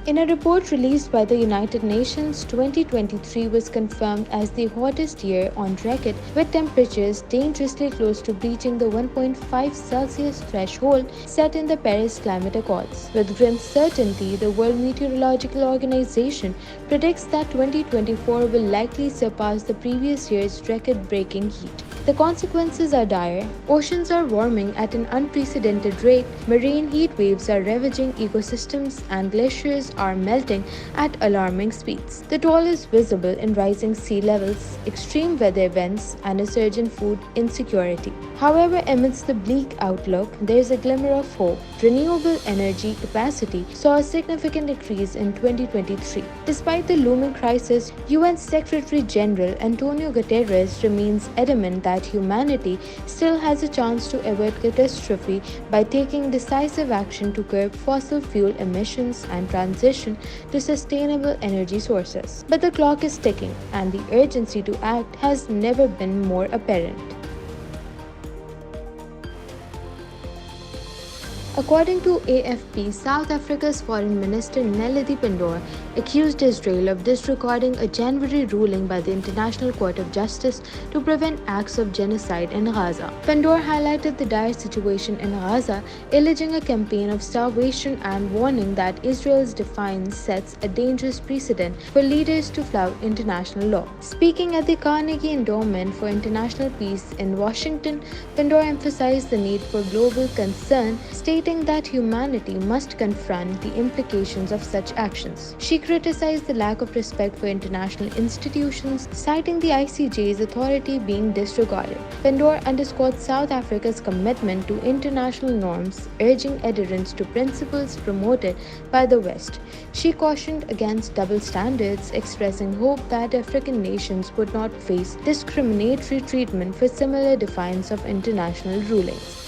In a report released by the United Nations, 2023 was confirmed as the hottest year on record, with temperatures dangerously close to breaching the 1.5 Celsius threshold set in the Paris Climate Accords. With grim certainty, the World Meteorological Organization predicts that 2024 will likely surpass the previous year's record-breaking heat. The consequences are dire. Oceans are warming at an unprecedented rate, marine heat waves are ravaging ecosystems, and glaciers are melting at alarming speeds. The toll is visible in rising sea levels, extreme weather events, and a surge in food insecurity. However, amidst the bleak outlook, there is a glimmer of hope. Renewable energy capacity saw a significant increase in 2023. Despite the looming crisis, UN Secretary General Antonio Guterres remains adamant that humanity still has a chance to avert catastrophe by taking decisive action to curb fossil fuel emissions and transition to sustainable energy sources. But the clock is ticking, and the urgency to act has never been more apparent. According to AFP, South Africa's Foreign Minister Naledi Pandor accused Israel of disregarding a January ruling by the International Court of Justice to prevent acts of genocide in Gaza. Pandor highlighted the dire situation in Gaza, alleging a campaign of starvation and warning that Israel's defiance sets a dangerous precedent for leaders to flout international law. Speaking at the Carnegie Endowment for International Peace in Washington, Pandor emphasized the need for global concern, stating that humanity must confront the implications of such actions. She criticized the lack of respect for international institutions, citing the ICJ's authority being disregarded. Pandor underscored South Africa's commitment to international norms, urging adherence to principles promoted by the West. She cautioned against double standards, expressing hope that African nations would not face discriminatory treatment for similar defiance of international rulings.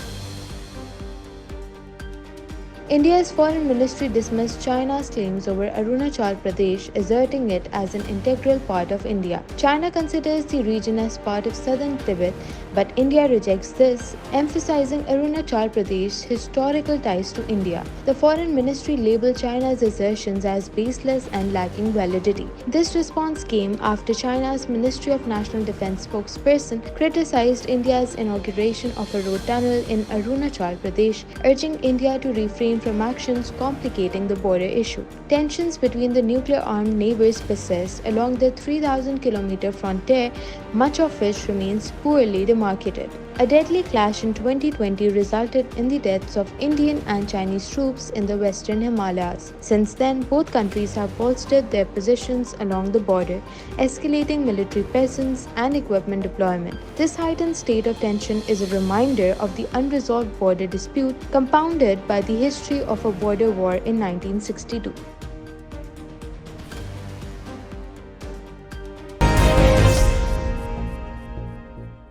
India's foreign ministry dismissed China's claims over Arunachal Pradesh, asserting it as an integral part of India. China considers the region as part of southern Tibet, but India rejects this, emphasizing Arunachal Pradesh's historical ties to India. The foreign ministry labeled China's assertions as baseless and lacking validity. This response came after China's Ministry of National Defense spokesperson criticized India's inauguration of a road tunnel in Arunachal Pradesh, urging India to refrain from actions complicating the border issue. Tensions between the nuclear-armed neighbors persist along the 3,000-kilometer frontier, much of which remains poorly demarcated. A deadly clash in 2020 resulted in the deaths of Indian and Chinese troops in the western Himalayas. Since then, both countries have bolstered their positions along the border, escalating military presence and equipment deployment. This heightened state of tension is a reminder of the unresolved border dispute compounded by the history of a border war in 1962.